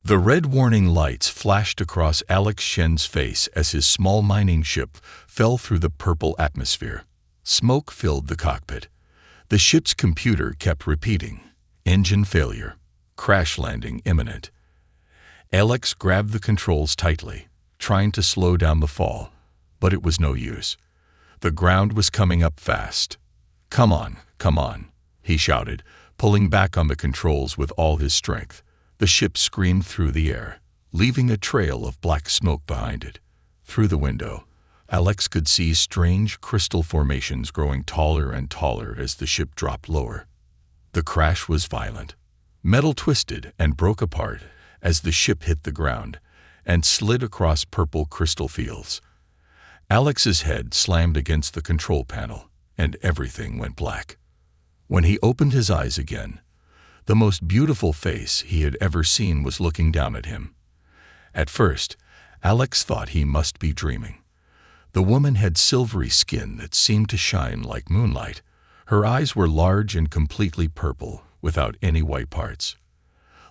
The red warning lights flashed across Alex Shen's face as his small mining ship fell through the purple atmosphere. Smoke filled the cockpit. The ship's computer kept repeating, "Engine failure. Crash landing imminent." Alex grabbed the controls tightly, trying to slow down the fall, but it was no use. The ground was coming up fast. Come on," he shouted, pulling back on the controls with all his strength. The ship screamed through the air, leaving a trail of black smoke behind it. Through the window, Alex could see strange crystal formations growing taller and taller as the ship dropped lower. The crash was violent. Metal twisted and broke apart as the ship hit the ground and slid across purple crystal fields. Alex's head slammed against the control panel, and everything went black. When he opened his eyes again, the most beautiful face he had ever seen was looking down at him. At first, Alex thought he must be dreaming. The woman had silvery skin that seemed to shine like moonlight. Her eyes were large and completely purple, without any white parts.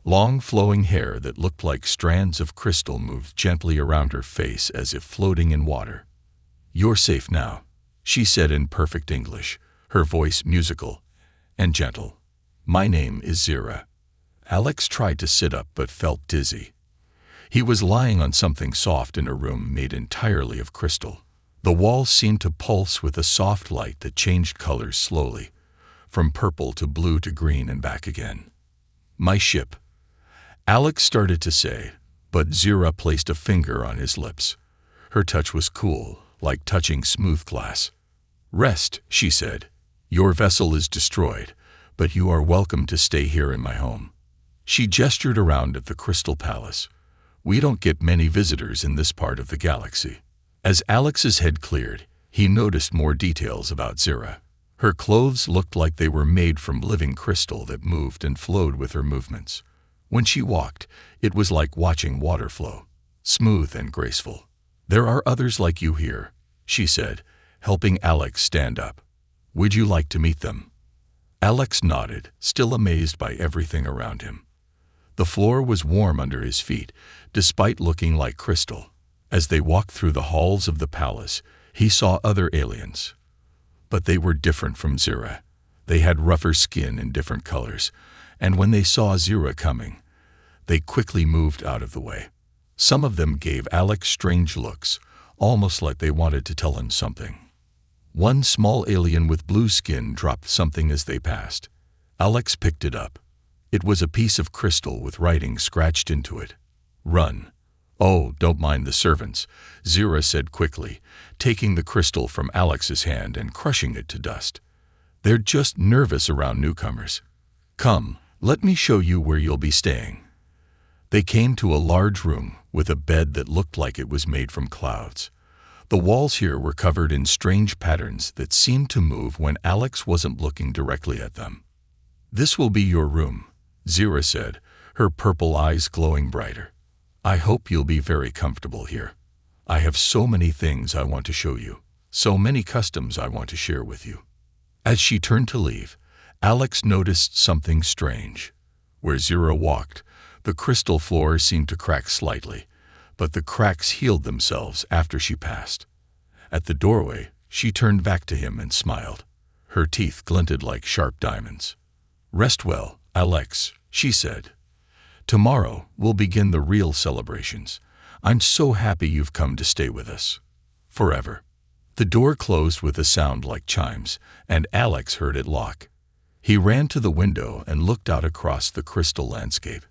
Long flowing hair that looked like strands of crystal moved gently around her face as if floating in water. "You're safe now," she said in perfect English, her voice musical and gentle. "My name is Zira." Alex tried to sit up but felt dizzy. He was lying on something soft in a room made entirely of crystal. The walls seemed to pulse with a soft light that changed colors slowly, from purple to blue to green and back again. "My ship," Alex started to say, but Zira placed a finger on his lips. Her touch was cool, like touching smooth glass. "Rest," she said. "Your vessel is destroyed, but you are welcome to stay here in my home." She gestured around at the Crystal Palace. "We don't get many visitors in this part of the galaxy." As Alex's head cleared, he noticed more details about Zira. Her clothes looked like they were made from living crystal that moved and flowed with her movements. When she walked, it was like watching water flow, smooth and graceful. "There are others like you here," she said, helping Alex stand up. "Would you like to meet them?" Alex nodded, still amazed by everything around him. The floor was warm under his feet, despite looking like crystal. As they walked through the halls of the palace, he saw other aliens. But they were different from Zira. They had rougher skin in different colors, and when they saw Zira coming, they quickly moved out of the way. Some of them gave Alex strange looks, almost like they wanted to tell him something. One small alien with blue skin dropped something as they passed. Alex picked it up. It was a piece of crystal with writing scratched into it. "Run." "Oh, don't mind the servants," Zira said quickly, taking the crystal from Alex's hand and crushing it to dust. "They're just nervous around newcomers. Come, let me show you where you'll be staying." They came to a large room with a bed that looked like it was made from clouds. The walls here were covered in strange patterns that seemed to move when Alex wasn't looking directly at them. "This will be your room," Zira said, her purple eyes glowing brighter. "I hope you'll be very comfortable here. I have so many things I want to show you, so many customs I want to share with you." As she turned to leave, Alex noticed something strange. Where Zira walked, the crystal floor seemed to crack slightly, but the cracks healed themselves after she passed. At the doorway, she turned back to him and smiled. Her teeth glinted like sharp diamonds. "Rest well, Alex," she said. "Tomorrow we'll begin the real celebrations. I'm so happy you've come to stay with us. Forever." The door closed with a sound like chimes, and Alex heard it lock. He ran to the window and looked out across the crystal landscape.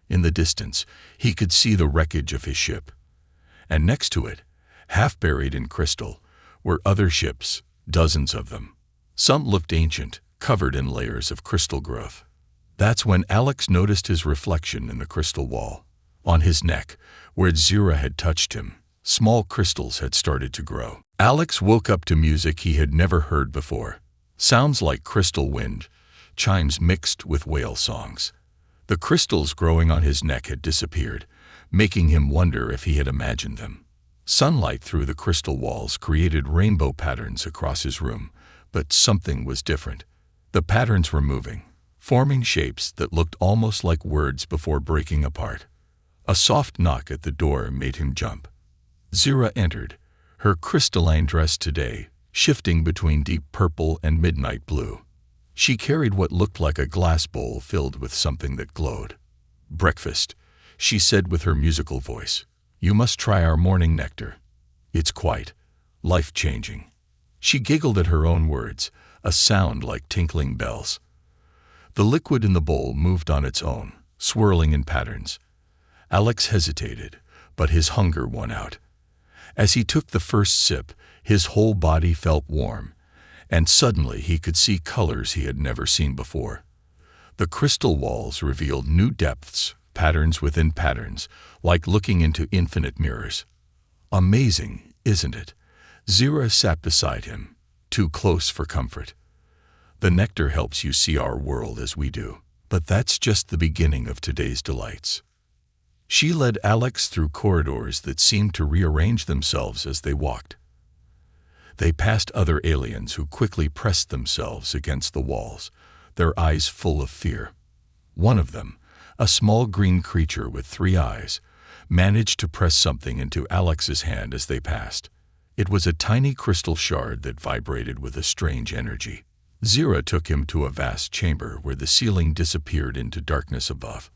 In the distance, he could see the wreckage of his ship. And next to it, half buried in crystal, were other ships, dozens of them. Some looked ancient, covered in layers of crystal growth. That's when Alex noticed his reflection in the crystal wall. On his neck, where Zira had touched him, small crystals had started to grow. Alex woke up to music he had never heard before. Sounds like crystal wind, chimes mixed with whale songs. The crystals growing on his neck had disappeared, making him wonder if he had imagined them. Sunlight through the crystal walls created rainbow patterns across his room, but something was different. The patterns were moving, forming shapes that looked almost like words before breaking apart. A soft knock at the door made him jump. Zira entered, her crystalline dress today shifting between deep purple and midnight blue. She carried what looked like a glass bowl filled with something that glowed. "Breakfast," she said with her musical voice. "You must try our morning nectar. It's quite life-changing." She giggled at her own words, a sound like tinkling bells. The liquid in the bowl moved on its own, swirling in patterns. Alex hesitated, but his hunger won out. As he took the first sip, his whole body felt warm, and suddenly he could see colors he had never seen before. The crystal walls revealed new depths, patterns within patterns, like looking into infinite mirrors. "Amazing, isn't it?" Zira sat beside him, too close for comfort. "The nectar helps you see our world as we do, but that's just the beginning of today's delights." She led Alex through corridors that seemed to rearrange themselves as they walked. They passed other aliens who quickly pressed themselves against the walls, their eyes full of fear. One of them, a small green creature with 3 eyes, managed to press something into Alex's hand as they passed. It was a tiny crystal shard that vibrated with a strange energy. Zira took him to a vast chamber where the ceiling disappeared into darkness above.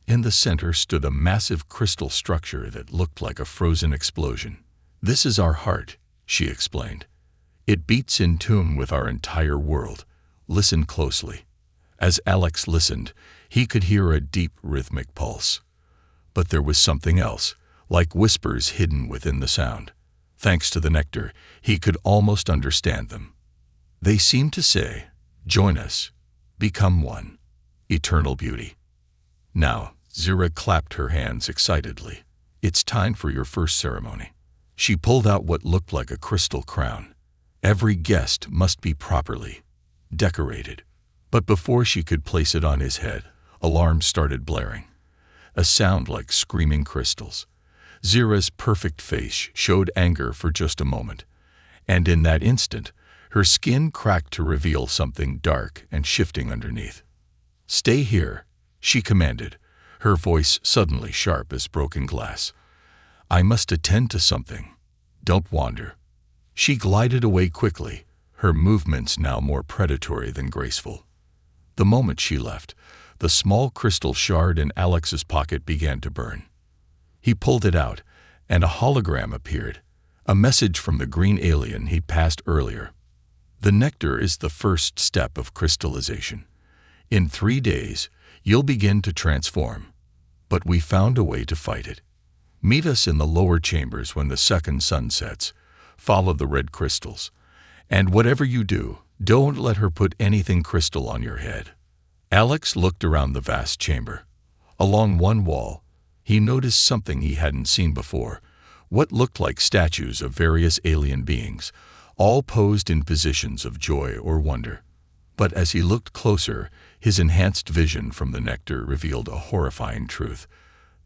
In the center stood a massive crystal structure that looked like a frozen explosion. "This is our heart," she explained. "It beats in tune with our entire world. Listen closely." As Alex listened, he could hear a deep rhythmic pulse. But there was something else, like whispers hidden within the sound. Thanks to the nectar, he could almost understand them. They seemed to say, "Join us. Become one. Eternal beauty." Now, Zira clapped her hands excitedly. "It's time for your first ceremony." She pulled out what looked like a crystal crown. Every guest must be properly decorated. But before she could place it on his head, alarms started blaring. A sound like screaming crystals. Zira's perfect face showed anger for just a moment, and in that instant, her skin cracked to reveal something dark and shifting underneath. "Stay here," she commanded, her voice suddenly sharp as broken glass. "I must attend to something. Don't wander." She glided away quickly, her movements now more predatory than graceful. The moment she left, the small crystal shard in Alex's pocket began to burn. He pulled it out, and a hologram appeared, a message from the green alien he'd passed earlier. "The nectar is the first step of crystallization. In 3 days, you'll begin to transform. But we found a way to fight it. Meet us in the lower chambers when the second sun sets. Follow the red crystals. And whatever you do, don't let her put anything crystal on your head." Alex looked around the vast chamber. Along one wall, he noticed something he hadn't seen before, what looked like statues of various alien beings, all posed in positions of joy or wonder. But as he looked closer, his enhanced vision from the nectar revealed a horrifying truth.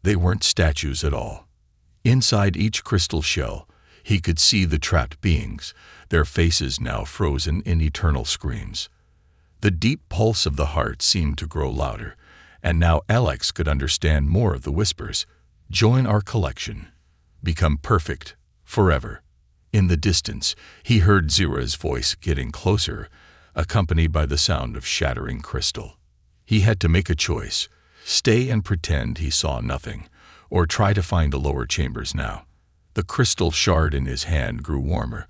They weren't statues at all. Inside each crystal shell, he could see the trapped beings, their faces now frozen in eternal screams. The deep pulse of the heart seemed to grow louder, and now Alex could understand more of the whispers. "Join our collection. Become perfect, forever." In the distance, he heard Zira's voice getting closer, accompanied by the sound of shattering crystal. He had to make a choice: stay and pretend he saw nothing, or try to find the lower chambers now. The crystal shard in his hand grew warmer,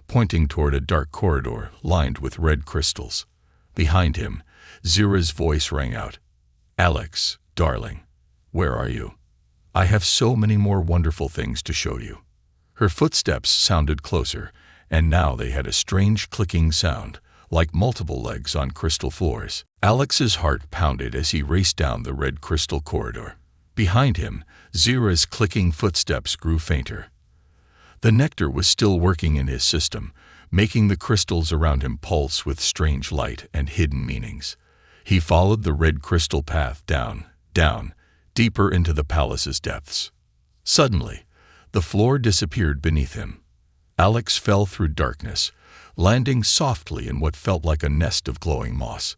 pointing toward a dark corridor lined with red crystals. Behind him, Zira's voice rang out. "Alex, darling, where are you? I have so many more wonderful things to show you." Her footsteps sounded closer, and now they had a strange clicking sound, like multiple legs on crystal floors. Alex's heart pounded as he raced down the red crystal corridor. Behind him, Zira's clicking footsteps grew fainter. The nectar was still working in his system, making the crystals around him pulse with strange light and hidden meanings. He followed the red crystal path down, deeper into the palace's depths. Suddenly, the floor disappeared beneath him. Alex fell through darkness, landing softly in what felt like a nest of glowing moss.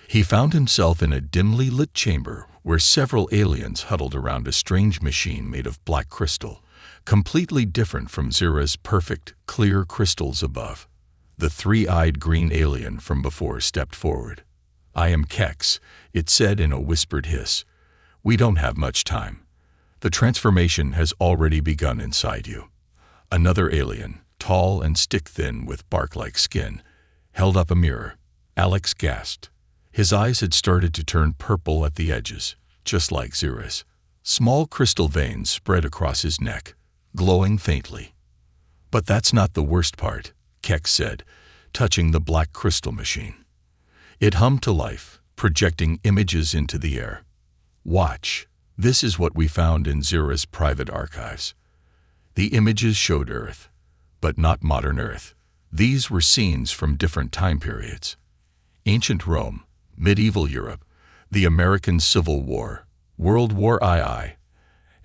He found himself in a dimly lit chamber where several aliens huddled around a strange machine made of black crystal, completely different from Zira's perfect, clear crystals above. The three-eyed green alien from before stepped forward. "I am Kex," it said in a whispered hiss. "We don't have much time. The transformation has already begun inside you." Another alien, tall and stick-thin with bark-like skin, held up a mirror. Alex gasped. His eyes had started to turn purple at the edges, just like Zira's. Small crystal veins spread across his neck, glowing faintly. "But that's not the worst part," Kex said, touching the black crystal machine. It hummed to life, projecting images into the air. "Watch. This is what we found in Zira's private archives." The images showed Earth, but not modern Earth. These were scenes from different time periods. Ancient Rome, medieval Europe, the American Civil War, World War II,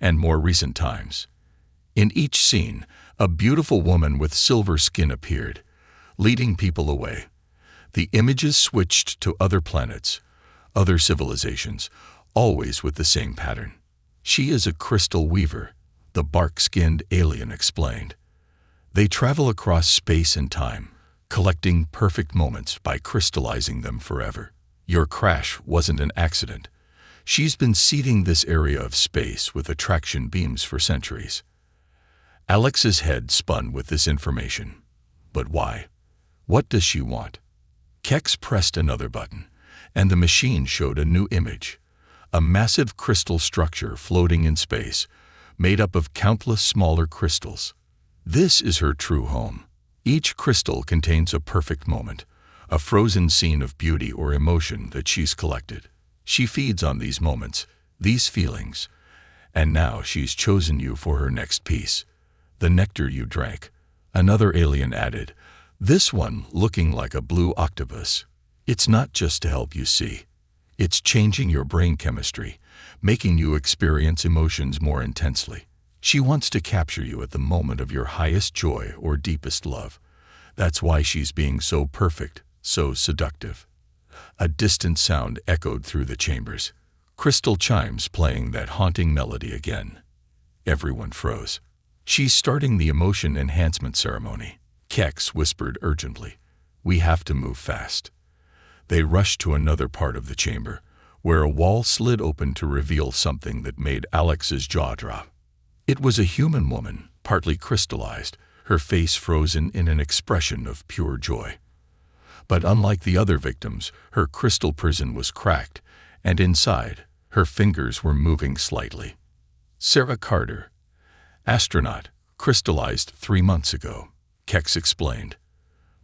and more recent times. In each scene, a beautiful woman with silver skin appeared, leading people away. The images switched to other planets, other civilizations, always with the same pattern. "She is a crystal weaver," the bark-skinned alien explained. "They travel across space and time, collecting perfect moments by crystallizing them forever. Your crash wasn't an accident. She's been seeding this area of space with attraction beams for centuries." Alex's head spun with this information. But why? What does she want? Kex pressed another button, and the machine showed a new image. A massive crystal structure floating in space, made up of countless smaller crystals. This is her true home. Each crystal contains a perfect moment, a frozen scene of beauty or emotion that she's collected. She feeds on these moments, these feelings, and now she's chosen you for her next piece. "The nectar you drank," another alien added, this one looking like a blue octopus. "It's not just to help you see. It's changing your brain chemistry, making you experience emotions more intensely. She wants to capture you at the moment of your highest joy or deepest love. That's why she's being so perfect, so seductive." A distant sound echoed through the chambers, crystal chimes playing that haunting melody again. Everyone froze. "She's starting the emotion enhancement ceremony," Kex whispered urgently. "We have to move fast." They rushed to another part of the chamber, where a wall slid open to reveal something that made Alex's jaw drop. It was a human woman, partly crystallized, her face frozen in an expression of pure joy. But unlike the other victims, her crystal prison was cracked, and inside, her fingers were moving slightly. "Sarah Carter, astronaut, crystallized 3 months ago," Kex explained.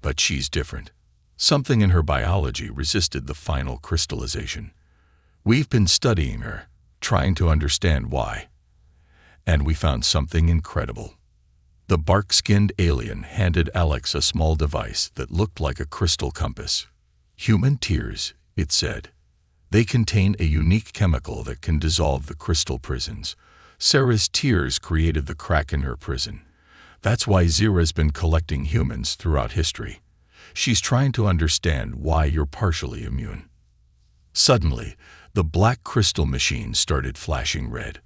"But she's different. Something in her biology resisted the final crystallization. We've been studying her, trying to understand why. And we found something incredible." The bark-skinned alien handed Alex a small device that looked like a crystal compass. "Human tears," it said. "They contain a unique chemical that can dissolve the crystal prisons. Sarah's tears created the crack in her prison. That's why Zira's been collecting humans throughout history. She's trying to understand why you're partially immune." Suddenly, the black crystal machine started flashing red.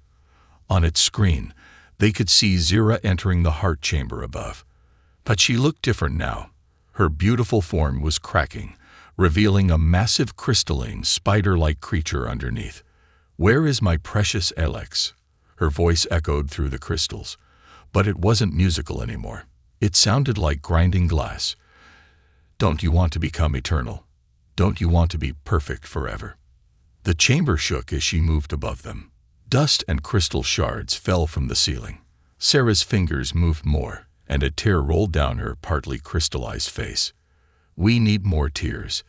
On its screen, they could see Zira entering the heart chamber above. But she looked different now. Her beautiful form was cracking, revealing a massive crystalline, spider-like creature underneath. "Where is my precious Alex?" Her voice echoed through the crystals. But it wasn't musical anymore. It sounded like grinding glass. "Don't you want to become eternal? Don't you want to be perfect forever?" The chamber shook as she moved above them. Dust and crystal shards fell from the ceiling. Sarah's fingers moved more, and a tear rolled down her partly crystallized face. "We need more tears,"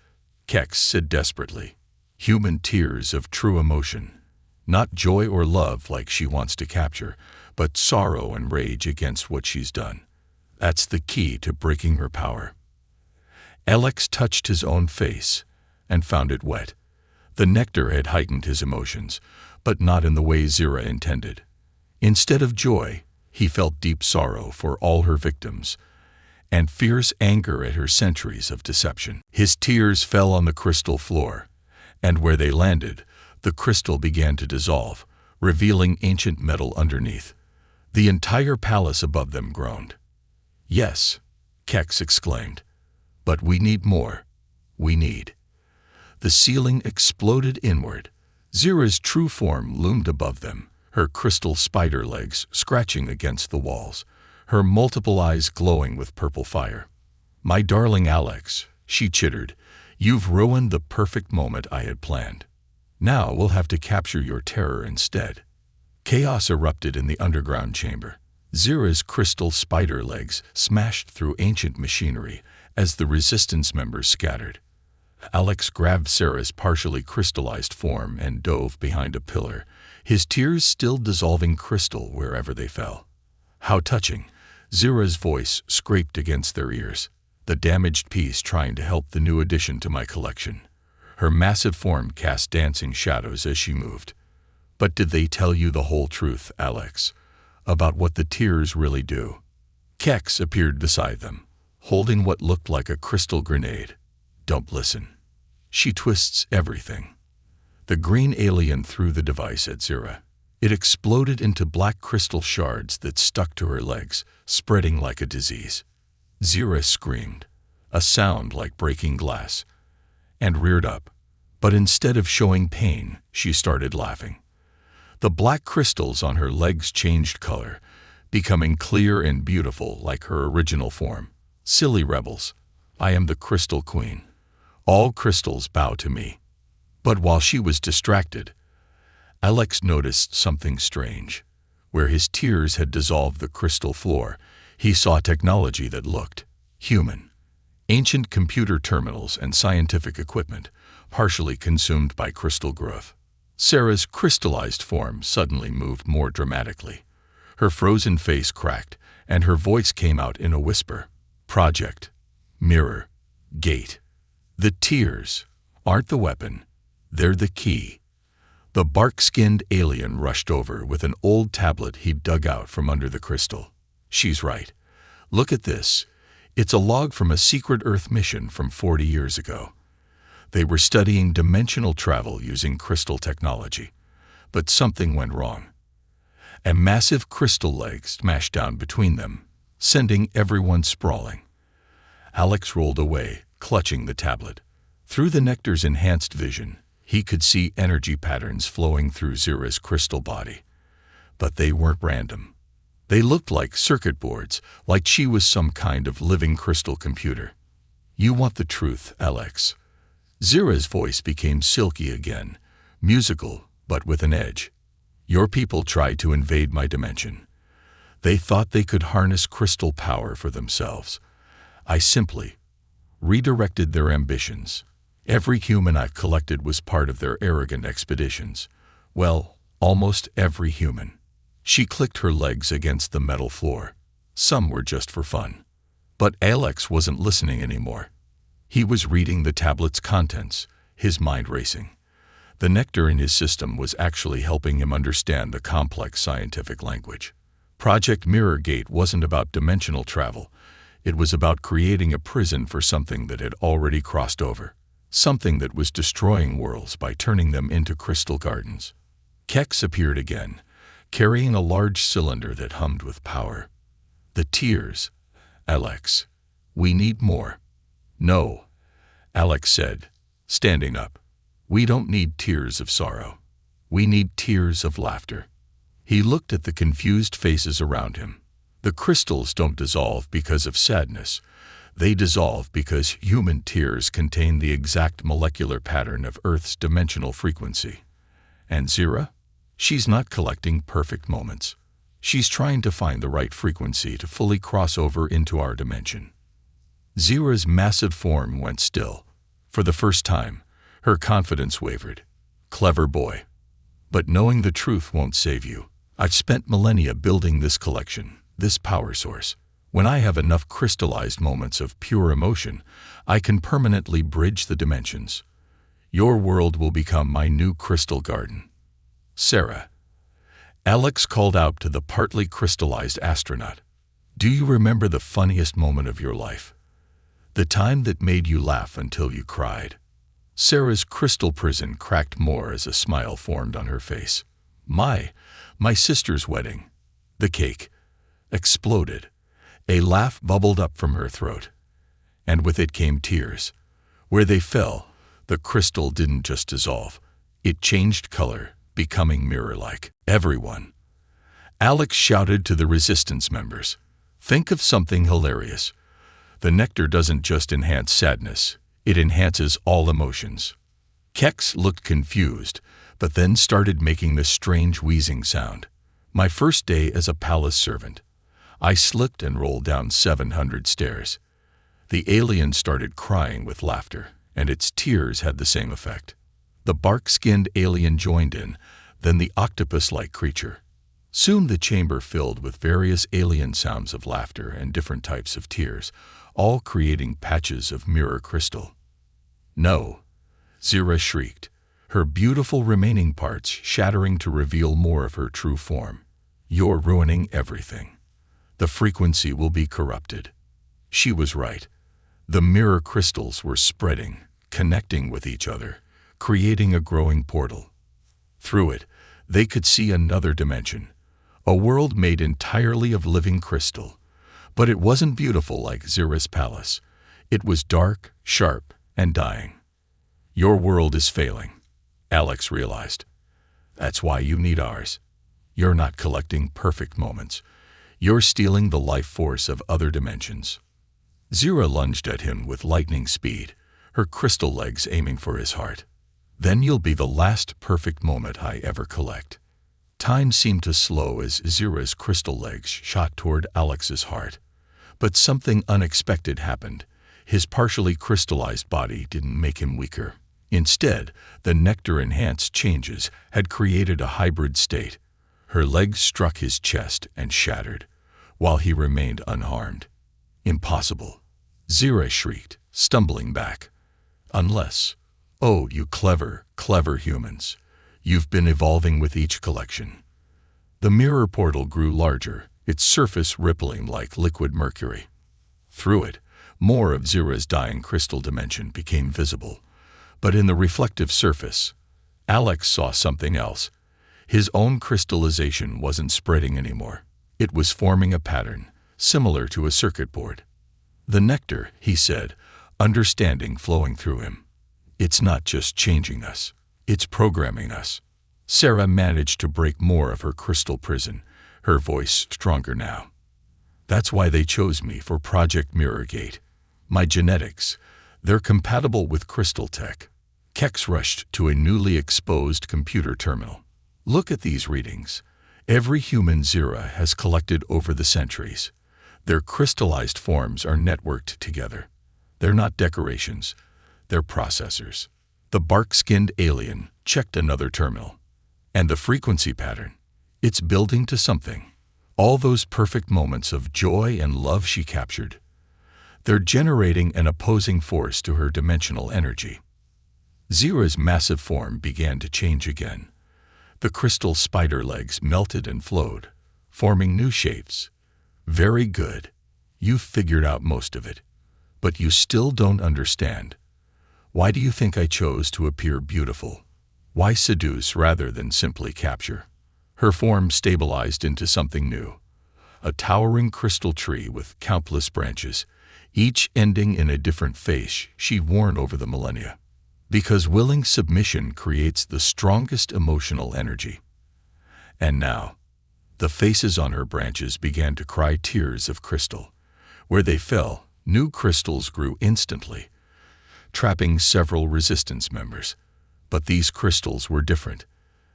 Kex said desperately. "Human tears of true emotion. Not joy or love like she wants to capture, but sorrow and rage against what she's done. That's the key to breaking her power." Alex touched his own face and found it wet. The nectar had heightened his emotions, but not in the way Zira intended. Instead of joy, he felt deep sorrow for all her victims, and fierce anger at her centuries of deception. His tears fell on the crystal floor, and where they landed, The crystal began to dissolve, revealing ancient metal underneath. The entire palace above them groaned. "Yes," Kex exclaimed. "But we need more. We need." The ceiling exploded inward. Zira's true form loomed above them, her crystal spider legs scratching against the walls, her multiple eyes glowing with purple fire. "My darling Alex," she chittered, "you've ruined the perfect moment I had planned. Now we'll have to capture your terror instead." Chaos erupted in the underground chamber. Zira's crystal spider legs smashed through ancient machinery as the resistance members scattered. Alex grabbed Sarah's partially crystallized form and dove behind a pillar, his tears still dissolving crystal wherever they fell. "How touching!" Zira's voice scraped against their ears. "The damaged piece trying to help the new addition to my collection." Her massive form cast dancing shadows as she moved. "But did they tell you the whole truth, Alex, about what the tears really do?" Kex appeared beside them, holding what looked like a crystal grenade. "Don't listen. She twists everything." The green alien threw the device at Zira. It exploded into black crystal shards that stuck to her legs, spreading like a disease. Zira screamed, a sound like breaking glass, and reared up. But instead of showing pain, she started laughing. The black crystals on her legs changed color, becoming clear and beautiful like her original form. "Silly rebels, I am the Crystal Queen. All crystals bow to me." But while she was distracted, Alex noticed something strange. Where his tears had dissolved the crystal floor, he saw technology that looked human. Ancient computer terminals and scientific equipment, partially consumed by crystal growth. Sarah's crystallized form suddenly moved more dramatically. Her frozen face cracked, and her voice came out in a whisper. "Project, Mirror, Gate. The tears aren't the weapon, they're the key." The bark-skinned alien rushed over with an old tablet he'd dug out from under the crystal. "She's right. Look at this. It's a log from a secret Earth mission from 40 years ago. They were studying dimensional travel using crystal technology. But something went wrong. A massive crystal leg smashed down between them, sending everyone sprawling." Alex rolled away, clutching the tablet. Through the Nectar's enhanced vision, he could see energy patterns flowing through Zira's crystal body. But they weren't random. They looked like circuit boards, like she was some kind of living crystal computer. "You want the truth, Alex." Zira's voice became silky again, musical, but with an edge. "Your people tried to invade my dimension. They thought they could harness crystal power for themselves. I simply redirected their ambitions. Every human I've collected was part of their arrogant expeditions. Well, almost every human." She clicked her legs against the metal floor. "Some were just for fun." But Alex wasn't listening anymore. He was reading the tablet's contents, his mind racing. The nectar in his system was actually helping him understand the complex scientific language. Project Mirror Gate wasn't about dimensional travel. It was about creating a prison for something that had already crossed over. Something that was destroying worlds by turning them into crystal gardens. Kex appeared again, carrying a large cylinder that hummed with power. "The tears, Alex. We need more." "No," Alex said, standing up. "We don't need tears of sorrow. We need tears of laughter." He looked at the confused faces around him. The crystals don't dissolve because of sadness. They dissolve because human tears contain the exact molecular pattern of Earth's dimensional frequency. And Zira? She's not collecting perfect moments. She's trying to find the right frequency to fully cross over into our dimension. Zira's massive form went still. For the first time, her confidence wavered. "Clever boy. But knowing the truth won't save you. I've spent millennia building this collection, this power source. When I have enough crystallized moments of pure emotion, I can permanently bridge the dimensions. Your world will become my new crystal garden." "Sarah." Alex called out to the partly crystallized astronaut. "Do you remember the funniest moment of your life? The time that made you laugh until you cried?" Sarah's crystal prison cracked more as a smile formed on her face. My sister's wedding. The cake exploded. A laugh bubbled up from her throat, and with it came tears. Where they fell, the crystal didn't just dissolve. It changed color, becoming mirror-like. Everyone. Alex shouted to the resistance members. Think of something hilarious. The nectar doesn't just enhance sadness, it enhances all emotions. Kex looked confused, but then started making this strange wheezing sound. My first day as a palace servant. I slipped and rolled down 700 stairs. The alien started crying with laughter, and its tears had the same effect. The bark-skinned alien joined in, then the octopus-like creature. Soon the chamber filled with various alien sounds of laughter and different types of tears, all creating patches of mirror crystal. No, Zira shrieked, her beautiful remaining parts shattering to reveal more of her true form. You're ruining everything. The frequency will be corrupted. She was right. The mirror crystals were spreading, connecting with each other, creating a growing portal. Through it, they could see another dimension, a world made entirely of living crystal. But it wasn't beautiful like Zira's palace. It was dark, sharp, and dying. Your world is failing, Alex realized. That's why you need ours. You're not collecting perfect moments. You're stealing the life force of other dimensions. Zira lunged at him with lightning speed, her crystal legs aiming for his heart. Then you'll be the last perfect moment I ever collect. Time seemed to slow as Zira's crystal legs shot toward Alex's heart. But something unexpected happened. His partially crystallized body didn't make him weaker. Instead, the nectar-enhanced changes had created a hybrid state. Her legs struck his chest and shattered, while he remained unharmed. Impossible, Zira shrieked, stumbling back. Unless, oh, you clever, clever humans. You've been evolving with each collection. The mirror portal grew larger, its surface rippling like liquid mercury. Through it, more of Zira's dying crystal dimension became visible. But in the reflective surface, Alex saw something else. His own crystallization wasn't spreading anymore. It was forming a pattern, similar to a circuit board. The nectar, he said, understanding flowing through him. It's not just changing us, it's programming us. Sarah managed to break more of her crystal prison, her voice stronger now. That's why they chose me for Project Mirrorgate. My genetics, they're compatible with crystal tech. Kex rushed to a newly exposed computer terminal. Look at these readings. Every human Zira has collected over the centuries. Their crystallized forms are networked together. They're not decorations, they're processors. The bark-skinned alien checked another terminal. And the frequency pattern, it's building to something. All those perfect moments of joy and love she captured, they're generating an opposing force to her dimensional energy. Zira's massive form began to change again. The crystal spider legs melted and flowed, forming new shapes. Very good. You've figured out most of it. But you still don't understand. Why do you think I chose to appear beautiful? Why seduce rather than simply capture? Her form stabilized into something new. A towering crystal tree with countless branches, each ending in a different face she'd worn over the millennia. Because willing submission creates the strongest emotional energy. And now, the faces on her branches began to cry tears of crystal. Where they fell, new crystals grew instantly, trapping several resistance members. But these crystals were different.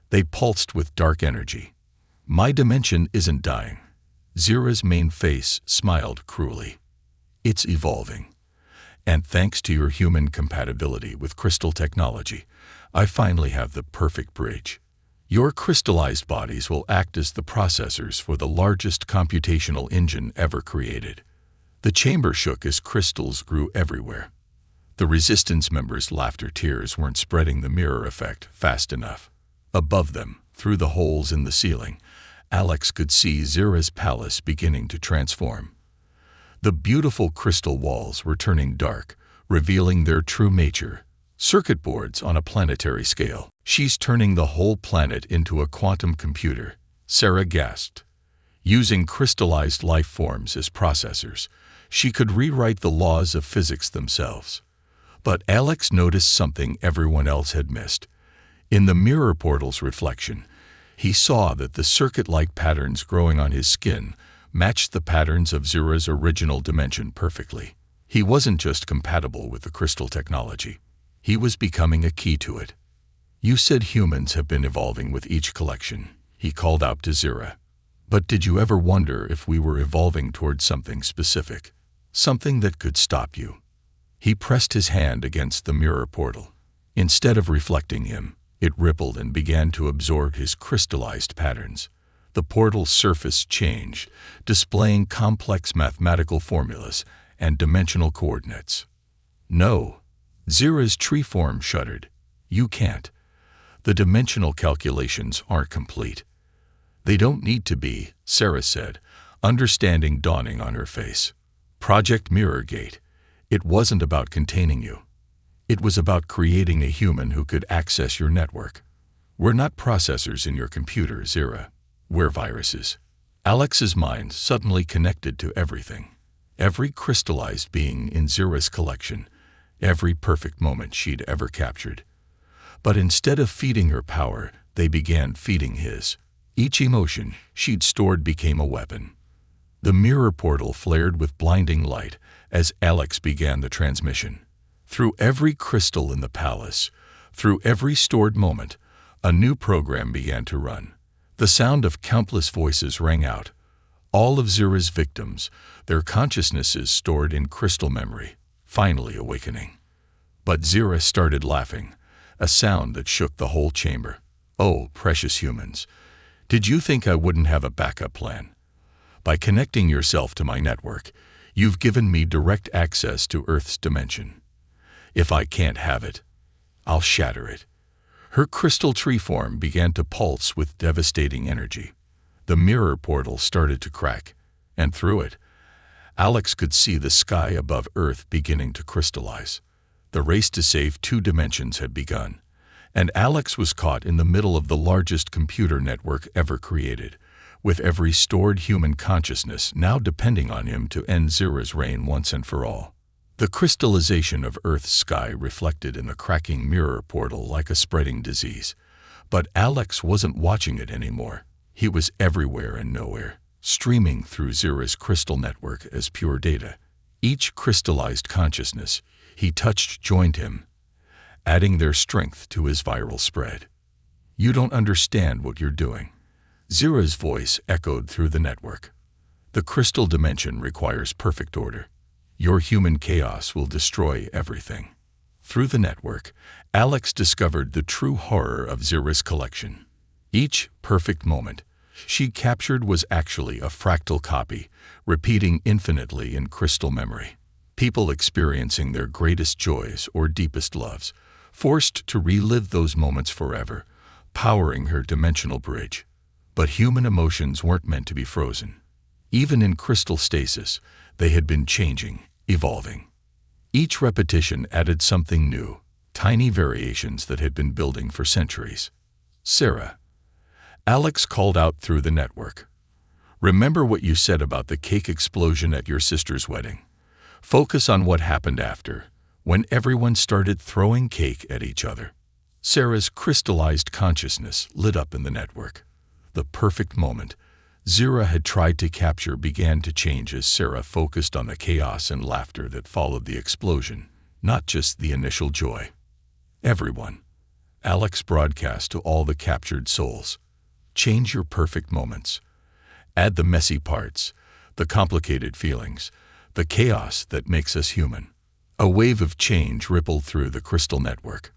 They pulsed with dark energy. My dimension isn't dying. Zira's main face smiled cruelly. It's evolving. And thanks to your human compatibility with crystal technology, I finally have the perfect bridge. Your crystallized bodies will act as the processors for the largest computational engine ever created. The chamber shook as crystals grew everywhere. The resistance members' laughter tears weren't spreading the mirror effect fast enough. Above them, through the holes in the ceiling, Alex could see Zira's palace beginning to transform. The beautiful crystal walls were turning dark, revealing their true nature, circuit boards on a planetary scale. She's turning the whole planet into a quantum computer, Sarah gasped. Using crystallized life forms as processors, she could rewrite the laws of physics themselves. But Alex noticed something everyone else had missed. In the mirror portal's reflection, he saw that the circuit-like patterns growing on his skin matched the patterns of Zira's original dimension perfectly. He wasn't just compatible with the crystal technology. He was becoming a key to it. "You said humans have been evolving with each collection," he called out to Zira. "But did you ever wonder if we were evolving towards something specific? Something that could stop you?" He pressed his hand against the mirror portal. Instead of reflecting him, it rippled and began to absorb his crystallized patterns. The portal's surface changed, displaying complex mathematical formulas and dimensional coordinates. "No." Zira's tree form shuddered. "You can't. The dimensional calculations aren't complete." "They don't need to be," Sarah said, understanding dawning on her face. "Project Mirror Gate. It wasn't about containing you. It was about creating a human who could access your network. We're not processors in your computer, Zira. We're viruses." Alex's mind suddenly connected to everything. Every crystallized being in Zira's collection, every perfect moment she'd ever captured. But instead of feeding her power, they began feeding his. Each emotion she'd stored became a weapon. The mirror portal flared with blinding light as Alex began the transmission. Through every crystal in the palace, through every stored moment, a new program began to run. The sound of countless voices rang out. All of Zira's victims, their consciousnesses stored in crystal memory, finally awakening. But Zira started laughing, a sound that shook the whole chamber. "Oh, precious humans, did you think I wouldn't have a backup plan? By connecting yourself to my network, you've given me direct access to Earth's dimension. If I can't have it, I'll shatter it." Her crystal tree form began to pulse with devastating energy. The mirror portal started to crack, and through it, Alex could see the sky above Earth beginning to crystallize. The race to save 2 dimensions had begun, and Alex was caught in the middle of the largest computer network ever created, with every stored human consciousness now depending on him to end Zira's reign once and for all. The crystallization of Earth's sky reflected in the cracking mirror portal like a spreading disease. But Alex wasn't watching it anymore. He was everywhere and nowhere, streaming through Zira's crystal network as pure data. Each crystallized consciousness he touched joined him, adding their strength to his viral spread. "You don't understand what you're doing." Zira's voice echoed through the network. "The crystal dimension requires perfect order. Your human chaos will destroy everything." Through the network, Alex discovered the true horror of Zira's collection. Each perfect moment she captured was actually a fractal copy, repeating infinitely in crystal memory. People experiencing their greatest joys or deepest loves, forced to relive those moments forever, powering her dimensional bridge. But human emotions weren't meant to be frozen. Even in crystal stasis, they had been changing, evolving. Each repetition added something new, tiny variations that had been building for centuries. "Sarah," Alex called out through the network. "Remember what you said about the cake explosion at your sister's wedding? Focus on what happened after, when everyone started throwing cake at each other." Sarah's crystallized consciousness lit up in the network. The perfect moment Zira had tried to capture began to change as Sarah focused on the chaos and laughter that followed the explosion, not just the initial joy. "Everyone," Alex broadcast to all the captured souls, "change your perfect moments. Add the messy parts, the complicated feelings, the chaos that makes us human." A wave of change rippled through the crystal network.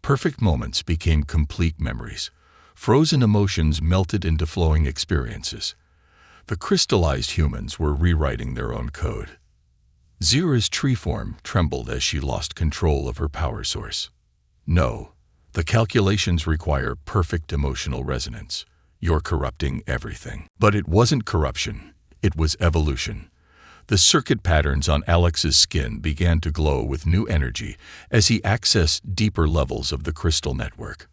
Perfect moments became complete memories. Frozen emotions melted into flowing experiences. The crystallized humans were rewriting their own code. Zira's tree form trembled as she lost control of her power source. "No, the calculations require perfect emotional resonance. You're corrupting everything." But it wasn't corruption, it was evolution. The circuit patterns on Alex's skin began to glow with new energy as he accessed deeper levels of the crystal network.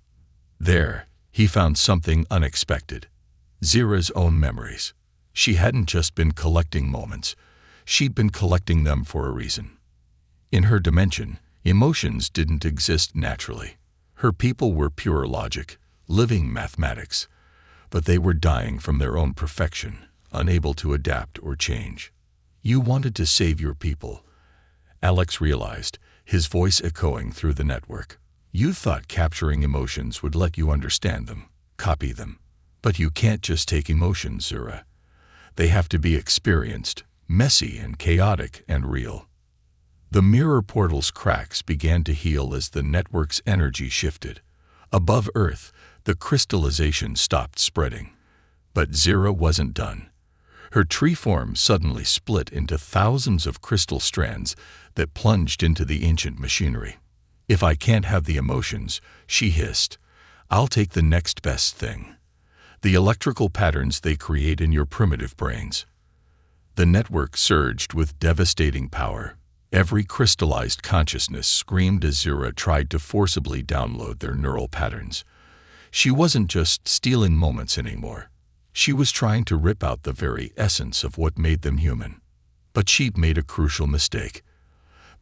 There, he found something unexpected. Zira's own memories. She hadn't just been collecting moments. She'd been collecting them for a reason. In her dimension, emotions didn't exist naturally. Her people were pure logic, living mathematics. But they were dying from their own perfection, unable to adapt or change. You wanted to save your people, Alex realized, his voice echoing through the network. You thought capturing emotions would let you understand them, copy them. But you can't just take emotions, Zira. They have to be experienced, messy and chaotic and real. The mirror portal's cracks began to heal as the network's energy shifted. Above Earth, the crystallization stopped spreading. But Zira wasn't done. Her tree form suddenly split into thousands of crystal strands that plunged into the ancient machinery. If I can't have the emotions, she hissed, I'll take the next best thing. The electrical patterns they create in your primitive brains. The network surged with devastating power. Every crystallized consciousness screamed as Zira tried to forcibly download their neural patterns. She wasn't just stealing moments anymore. She was trying to rip out the very essence of what made them human. But she'd made a crucial mistake.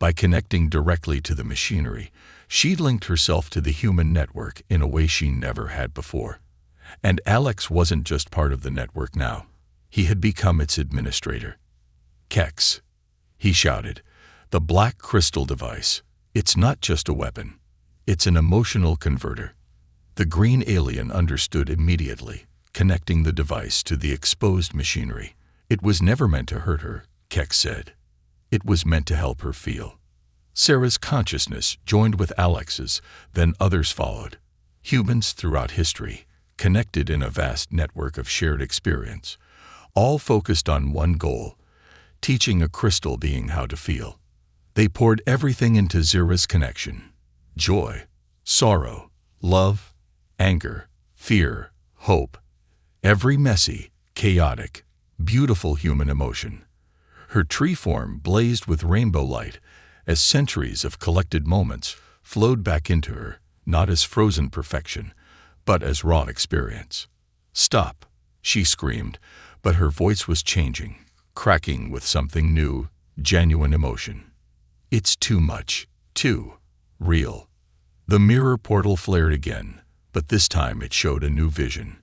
By connecting directly to the machinery, she'd linked herself to the human network in a way she never had before. And Alex wasn't just part of the network now. He had become its administrator. Kex, he shouted, the black crystal device. It's not just a weapon. It's an emotional converter. The green alien understood immediately, connecting the device to the exposed machinery. It was never meant to hurt her, Kex said. It was meant to help her feel. Sarah's consciousness joined with Alex's, then others followed. Humans throughout history, connected in a vast network of shared experience, all focused on one goal, teaching a crystal being how to feel. They poured everything into Zira's connection. Joy, sorrow, love, anger, fear, hope. Every messy, chaotic, beautiful human emotion. Her tree form blazed with rainbow light as centuries of collected moments flowed back into her, not as frozen perfection, but as raw experience. Stop, she screamed, but her voice was changing, cracking with something new, genuine emotion. It's too much, too real. The mirror portal flared again, but this time it showed a new vision.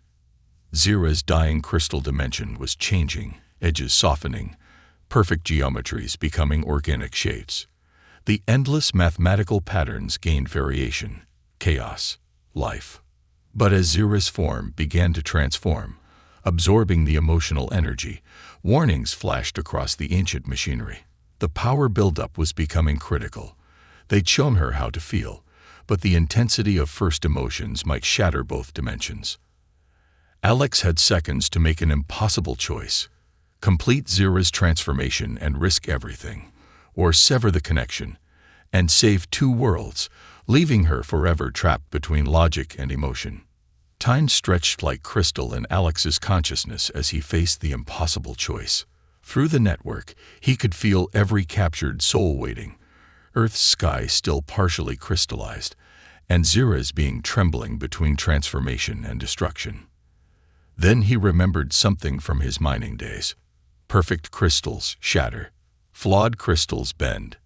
Zira's dying crystal dimension was changing, edges softening, perfect geometries becoming organic shapes. The endless mathematical patterns gained variation, chaos, life. But as Zira's form began to transform, absorbing the emotional energy, warnings flashed across the ancient machinery. The power buildup was becoming critical. They'd shown her how to feel, but the intensity of first emotions might shatter both dimensions. Alex had seconds to make an impossible choice. Complete Zira's transformation and risk everything, or sever the connection, and save two worlds, leaving her forever trapped between logic and emotion. Time stretched like crystal in Alex's consciousness as he faced the impossible choice. Through the network, he could feel every captured soul waiting, Earth's sky still partially crystallized, and Zira's being trembling between transformation and destruction. Then he remembered something from his mining days. Perfect crystals shatter. Flawed crystals bend.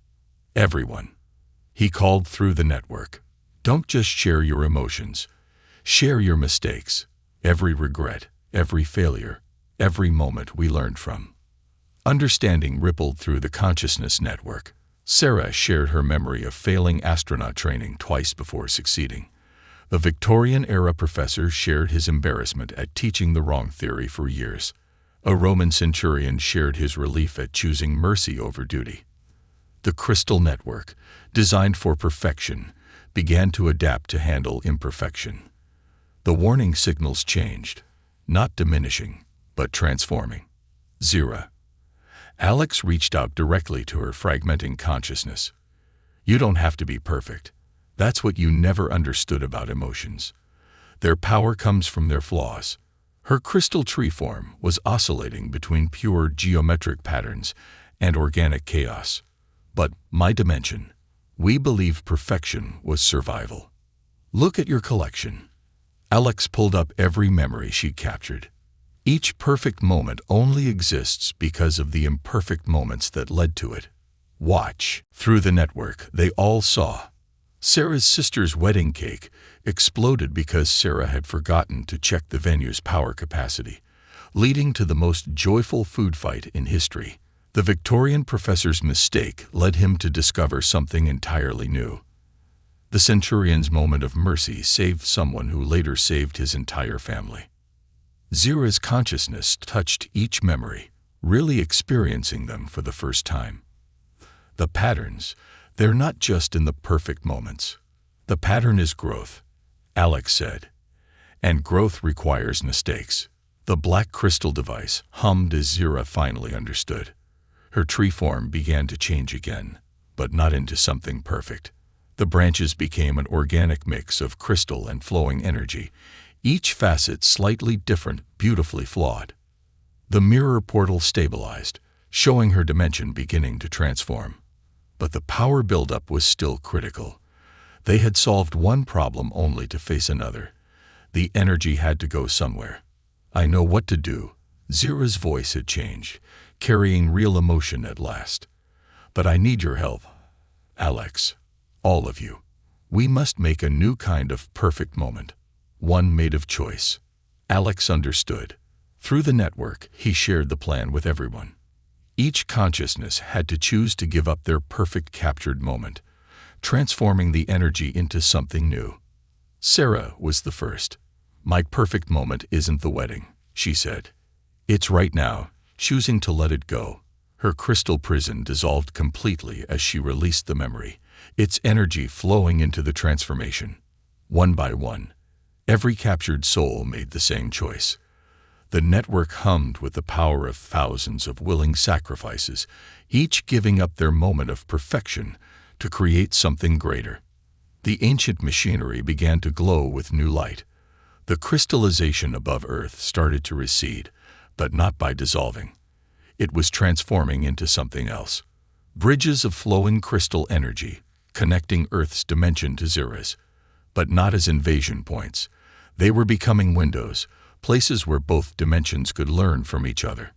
Everyone. He called through the network. Don't just share your emotions. Share your mistakes. Every regret, every failure, every moment we learned from. Understanding rippled through the consciousness network. Sarah shared her memory of failing astronaut training twice before succeeding. The Victorian-era professor shared his embarrassment at teaching the wrong theory for years. A Roman centurion shared his relief at choosing mercy over duty. The crystal network, designed for perfection, began to adapt to handle imperfection. The warning signals changed, not diminishing, but transforming. Zira. Alex reached out directly to her fragmenting consciousness. You don't have to be perfect. That's what you never understood about emotions. Their power comes from their flaws. Her crystal tree form was oscillating between pure geometric patterns and organic chaos. But my dimension, we believe perfection was survival. Look at your collection. Alex pulled up every memory she captured. Each perfect moment only exists because of the imperfect moments that led to it. Watch. Through the network, they all saw. Sarah's sister's wedding cake exploded because Sarah had forgotten to check the venue's power capacity, leading to the most joyful food fight in history. The Victorian professor's mistake led him to discover something entirely new. The centurion's moment of mercy saved someone who later saved his entire family. Zira's consciousness touched each memory, really experiencing them for the first time. The patterns, they're not just in the perfect moments. The pattern is growth, Alex said. And growth requires mistakes. The black crystal device hummed as Zira finally understood. Her tree form began to change again, but not into something perfect. The branches became an organic mix of crystal and flowing energy, each facet slightly different, beautifully flawed. The mirror portal stabilized, showing her dimension beginning to transform. But the power buildup was still critical. They had solved one problem only to face another. The energy had to go somewhere. I know what to do. Zira's voice had changed, carrying real emotion at last. But I need your help, Alex. All of you. We must make a new kind of perfect moment. One made of choice. Alex understood. Through the network, he shared the plan with everyone. Each consciousness had to choose to give up their perfect captured moment, transforming the energy into something new. Sarah was the first. My perfect moment isn't the wedding, she said. It's right now, choosing to let it go. Her crystal prison dissolved completely as she released the memory, its energy flowing into the transformation. One by one, every captured soul made the same choice. The network hummed with the power of thousands of willing sacrifices, each giving up their moment of perfection to create something greater. The ancient machinery began to glow with new light. The crystallization above Earth started to recede, but not by dissolving. It was transforming into something else. Bridges of flowing crystal energy, connecting Earth's dimension to Zira's, but not as invasion points. They were becoming windows, places where both dimensions could learn from each other.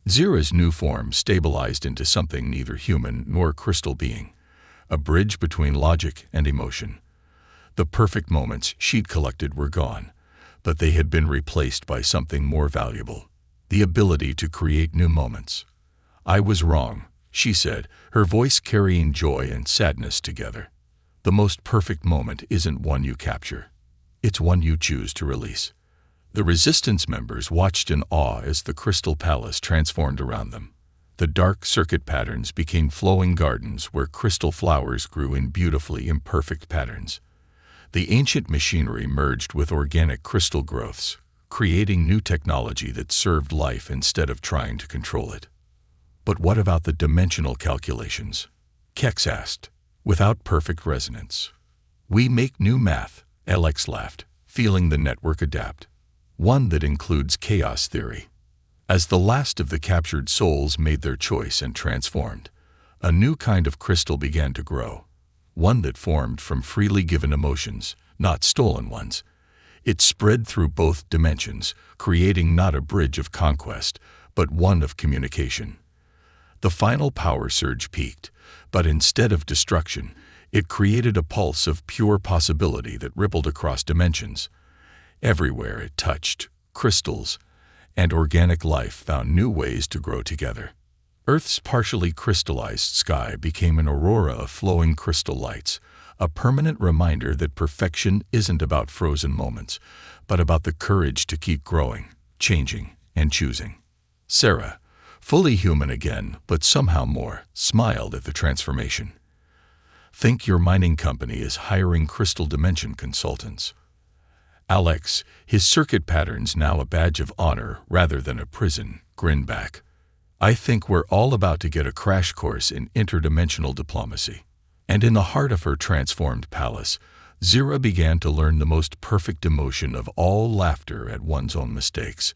Zira's new form stabilized into something neither human nor crystal being, a bridge between logic and emotion. The perfect moments she'd collected were gone, but they had been replaced by something more valuable, the ability to create new moments. I was wrong, she said, her voice carrying joy and sadness together. The most perfect moment isn't one you capture. It's one you choose to release. The resistance members watched in awe as the crystal palace transformed around them. The dark circuit patterns became flowing gardens where crystal flowers grew in beautifully imperfect patterns. The ancient machinery merged with organic crystal growths, creating new technology that served life instead of trying to control it. But what about the dimensional calculations? Kex asked, without perfect resonance. We make new math, Alex laughed, feeling the network adapt. One that includes chaos theory. As the last of the captured souls made their choice and transformed, a new kind of crystal began to grow, one that formed from freely given emotions, not stolen ones. It spread through both dimensions, creating not a bridge of conquest, but one of communication. The final power surge peaked, but instead of destruction, it created a pulse of pure possibility that rippled across dimensions. Everywhere it touched, crystals and organic life found new ways to grow together. Earth's partially crystallized sky became an aurora of flowing crystal lights, a permanent reminder that perfection isn't about frozen moments, but about the courage to keep growing, changing, and choosing. Sarah, fully human again, but somehow more, smiled at the transformation. Think your mining company is hiring crystal dimension consultants. Alex, his circuit patterns now a badge of honor rather than a prison, grinned back. I think we're all about to get a crash course in interdimensional diplomacy. And in the heart of her transformed palace, Zira began to learn the most perfect emotion of all, laughter at one's own mistakes.